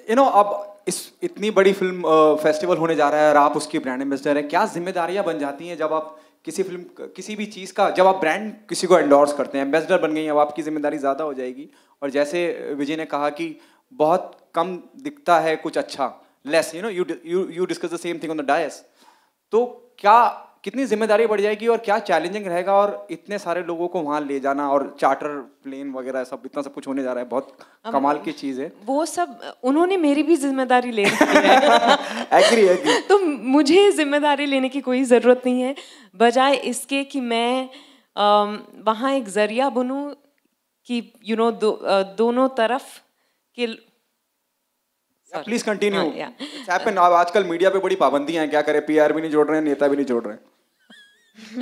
अब इस इतनी बड़ी फिल्म फेस्टिवल होने जा रहा है और आप उसकी ब्रांड एम्बेसडर हैं, क्या जिम्मेदारियां बन जाती हैं जब आप किसी फिल्म किसी भी चीज़ का, जब आप ब्रांड किसी को एंडोर्स करते हैं, एम्बेसडर बन गई, अब आपकी जिम्मेदारी ज़्यादा हो जाएगी। और जैसे विजय ने कहा कि बहुत कम दिखता है कुछ अच्छा, let's you discuss the same thing on the dais, तो क्या कितनी जिम्मेदारी बढ़ जाएगी और क्या चैलेंजिंग रहेगा, और इतने सारे लोगों को वहाँ ले जाना और चार्टर प्लेन वगैरह सब इतना सब कुछ होने जा रहा है, बहुत कमाल की चीज़ है। वो सब उन्होंने मेरी भी जिम्मेदारी ले रखी है। एग्री तो मुझे जिम्मेदारी लेने की कोई ज़रूरत नहीं है, बजाय इसके कि मैं वहाँ एक जरिया बनूँ कि दोनों तरफ के। Please continue. अब आजकल मीडिया पे बड़ी पाबंदियां हैं, क्या करें, पीआर भी नहीं जोड़ रहे हैं, नेता भी नहीं जोड़ रहे हैं।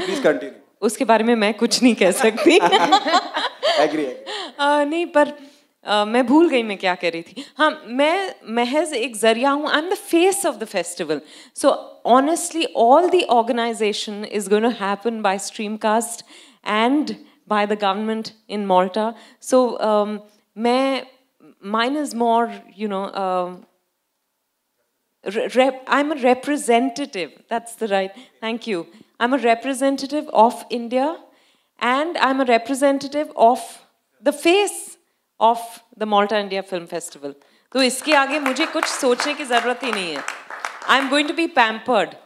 Please continue. उसके बारे में मैं कुछ नहीं कह सकती। एग्री नहीं, पर मैं भूल गई मैं क्या कह रही थी। हाँ, मैं महज एक जरिया हूँ। I am the face of the festival, so honestly all the organisation is going to happen by streamcast and by the government in Malta. So mine is more, I'm a representative. That's the right. Thank you. I'm a representative of India, and I'm a representative of the face of the Malta India Film Festival. तो इसके आगे मुझे कुछ सोचने की जरूरत ही नहीं है. I'm going to be pampered.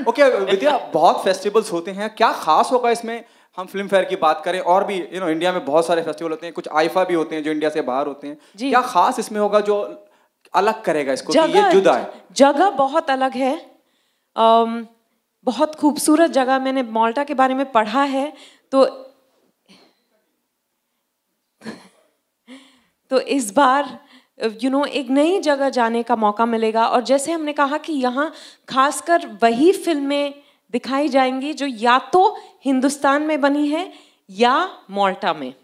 Okay, विद्या, बहुत फेस्टिवल्स होते हैं, क्या खास होगा इसमें? हम फिल्म फेयर की बात करें, और भी इंडिया में बहुत सारे फेस्टिवल होते हैं, कुछ आईफा भी होते हैं जो इंडिया से बाहर होते हैं, क्या खास इसमें होगा जो अलग करेगा इसको कि ये जुदा है? जगह बहुत अलग है, बहुत खूबसूरत जगह। मैंने माल्टा के बारे में पढ़ा है, तो इस बार एक नई जगह जाने का मौका मिलेगा। और जैसे हमने कहा कि यहाँ खासकर वही फिल्में दिखाई जाएंगी जो या तो हिंदुस्तान में बनी है या माल्टा में।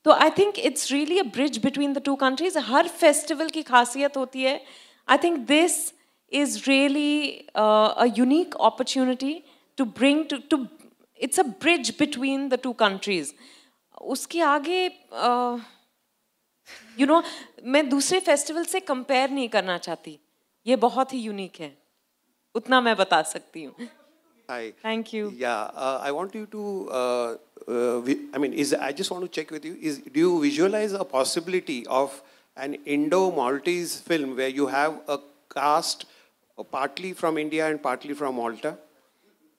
तो I think it's really a bridge between the two countries. हर फेस्टिवल की खासियत होती है। I think this is really a unique opportunity to bring to it's a bridge between the two countries. उसके आगे मैं दूसरे फेस्टिवल से कंपेयर नहीं करना चाहती, ये बहुत ही यूनिक है, उतना मैं बता सकती हूँ। Hi. Thank you. Yeah, I want you to, I just want to check with you, do you visualize a possibility of an Indo-Maltese film where you have a cast partly from India and partly from Malta?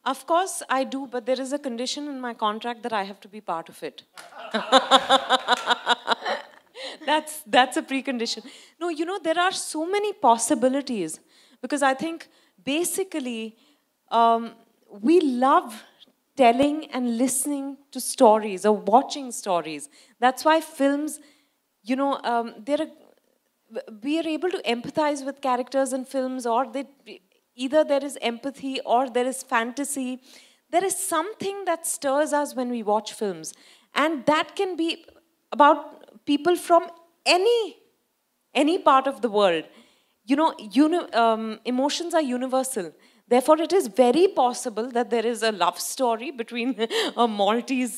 Of course I do, but there is a condition in my contract that I have to be part of it. That's a precondition. No, there are so many possibilities, because I think basically we love telling and listening to stories or watching stories. That's why films, we are able to empathize with characters in films, or either there is empathy or there is fantasy. There is something that stirs us when we watch films, and that can be about people from any part of the world. Emotions are universal. Therefore, it is very possible that there is a love story between a Maltese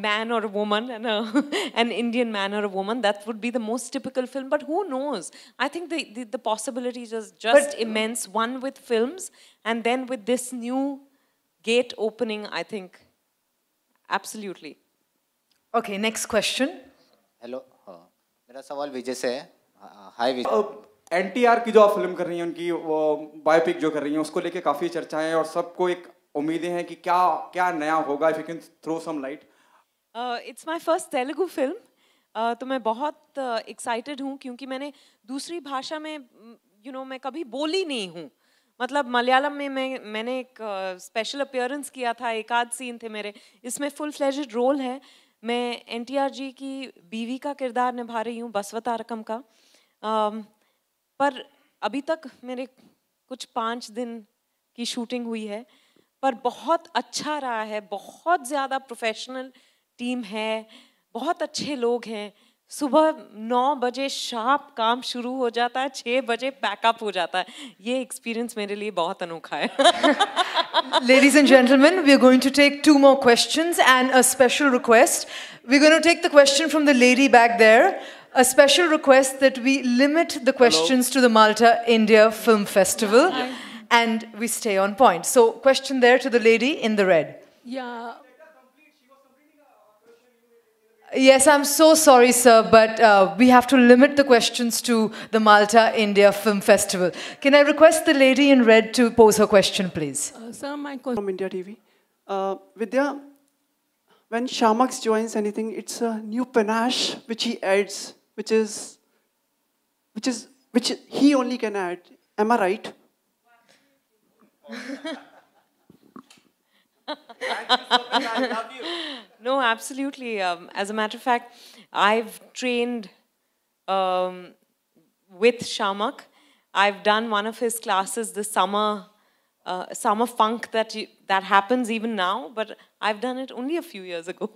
man or a woman and an Indian man or a woman. That would be the most typical film. But who knows? I think the possibilities are just immense. One with films, and then with this new gate opening, I think, absolutely. Okay, next question. Hello. मेरा सवाल विजय से है. Hi विजय. एनटीआर की जो आप film कर रही हैं, उनकी वो बायोपिक जो कर रही हैं, उसको लेके काफ़ी चर्चाएं और सबको एक उम्मीदें हैं कि क्या क्या नया होगा. If you can throw some light. It's my first Telugu film, तो मैं बहुत एक्साइटेड हूँ, क्योंकि मैंने दूसरी भाषा में मैं कभी बोली नहीं हूँ. मतलब मलयालम में मैंने एक स्पेशल अपीयरेंस किया था, एक आध सीन थे मेरे. इसमें फुल फ्लेज्ड रोल है. मैं एनटीआर जी की बीवी का किरदार निभा रही हूँ, बसवतारकम का. पर अभी तक मेरे कुछ 5 दिन की शूटिंग हुई है, पर बहुत अच्छा रहा है. बहुत ज़्यादा प्रोफेशनल टीम है, बहुत अच्छे लोग हैं. सुबह 9 बजे शार्प काम शुरू हो जाता है, 6 बजे पैकअप हो जाता है. ये एक्सपीरियंस मेरे लिए बहुत अनोखा है. Ladies and gentlemen, we are going to take 2 more questions and a special request. We're going to take the question from the lady back there. a special request that we limit the questions to the Malta India Film Festival and we stay on point. So, question there to the lady in the red. Yeah. Yes, I'm so sorry, sir, but we have to limit the questions to the Malta India Film Festival. Can I request the lady in red to pose her question, please? Sir, my question From India TV. Vidya, when Shamax joins anything, it's a new panache which he adds, which he only can add. Am I right? No, absolutely. As a matter of fact, I've trained with Shamak. I've done one of his classes, the summer funk that happens even now, but I've done it only a few years ago.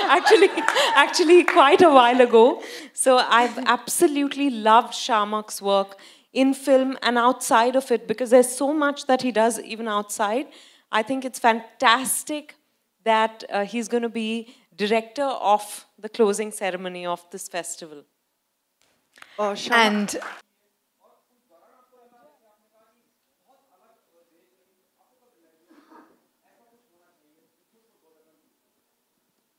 actually, quite a while ago. So I've absolutely loved Shamak's work in film and outside of it, because there's so much that he does even outside. I think it's fantastic that he's going to be director of the closing ceremony of this festival. And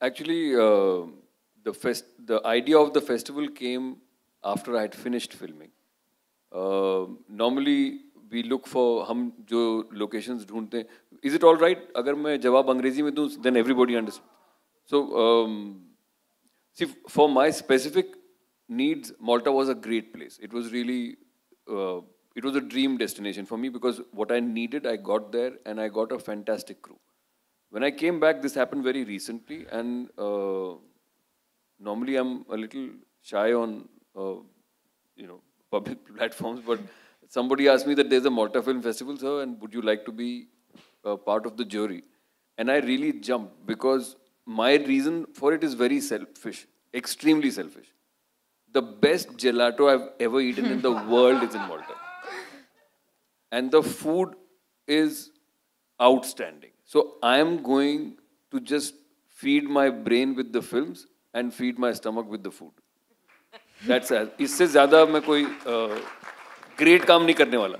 actually, the idea of the festival came after I had finished filming. Normally, we look for हम जो locations ढूंढते हैं. Is it all right? अगर मैं जवाब अंग्रेजी में दूँ, then everybody understands. So, see, for my specific needs, Malta was a great place. It was really, it was a dream destination for me because what I needed, I got there, and I got a fantastic crew. When I came back, this happened very recently, and normally I'm a little shy on, public platforms, but somebody asked me that there's a Malta Film Festival, sir, and would you like to be part of the jury? And I really jumped because my reason for it is very selfish, extremely selfish. The best gelato I've ever eaten in the world is in Malta. And the food is outstanding. So I am going to just feed my brain with the films and feed my stomach with the food. That's it. इससे ज़्यादा मैं कोई great काम नहीं करने वाला.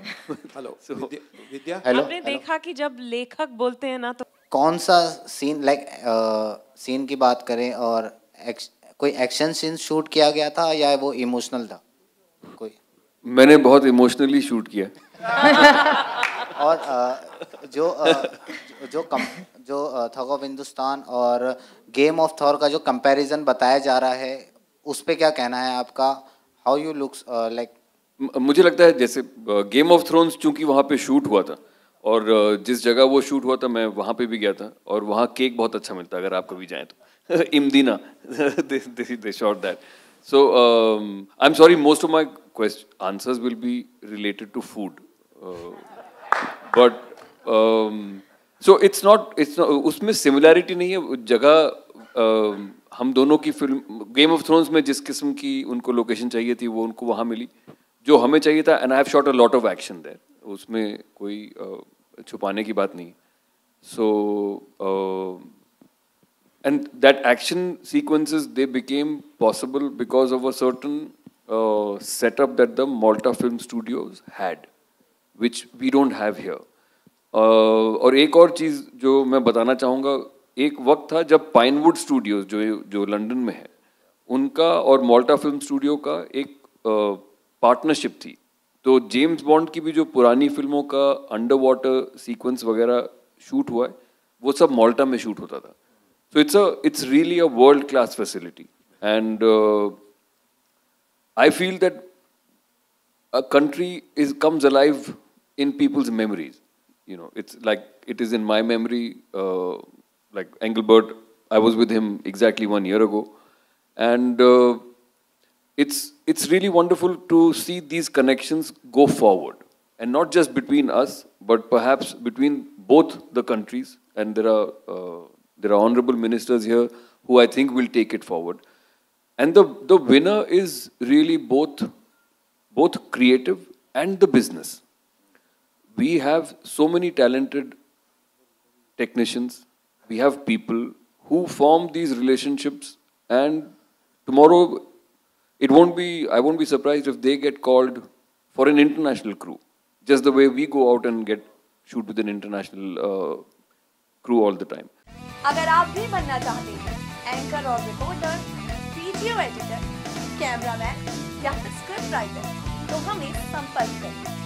Hello. So, Vidya. Hello आपने देखा कि जब लेखक बोलते हैं ना तो कौन सा सीन सीन की बात करें और कोई एक्शन सीन शूट किया गया था या वो इमोशनल था कोई? मैंने बहुत इमोशनली शूट किया. और जो थग ऑफ हिंदुस्तान और गेम ऑफ थॉर का जो कंपैरिजन बताया जा रहा है, उस पे क्या कहना है आपका? How you looks like? मुझे लगता है जैसे गेम ऑफ थ्रोन्स चूंकि वहाँ पे शूट हुआ था और जिस जगह वो शूट हुआ था मैं वहाँ पे भी गया था और वहाँ केक बहुत अच्छा मिलता है अगर आप कभी जाएं तो. इमदीना they shot that. So I'm sorry, most of my answers will be related to food. But so it's not उसमें सिमिलैरिटी नहीं है. जगह हम दोनों की फिल्म गेम ऑफ थ्रोन्स में जिस किस्म की उनको लोकेशन चाहिए थी वो उनको वहाँ मिली जो हमें चाहिए था. And I have shot a lot of action there. उसमें कोई छुपाने की बात नहीं. सो and that action sequences, they became possible because of a certain setup that the Malta Film Studios had, which we don't have here. और एक और चीज़ जो मैं बताना चाहूँगा, एक वक्त था जब पाइनवुड स्टूडियोज जो लंदन में है, उनका और माल्टा फिल्म स्टूडियो का एक पार्टनरशिप थी. तो जेम्स बॉन्ड की भी जो पुरानी फिल्मों का अंडर वाटर सीक्वेंस वगैरह शूट हुआ है, वो सब माल्टा में शूट होता था. So it's really a world-class facility, and I feel that a country comes alive in people's memories. You know, it's like it is in my memory. Like Engelbert, I was with him exactly 1 year ago, and it's really wonderful to see these connections go forward, and not just between us, but perhaps between both the countries. And there are honorable ministers here who I think will take it forward. And the winner is really both creative and the business. We have so many talented technicians. We have people who form these relationships, and tomorrow I won't be surprised if they get called for an international crew, just the way we go out and shoot with an international crew all the time. अगर आप भी बनना चाहते हैं anchor और reporter, video editor, cameraman या फिर script writer, तो हमें संपर्क करें।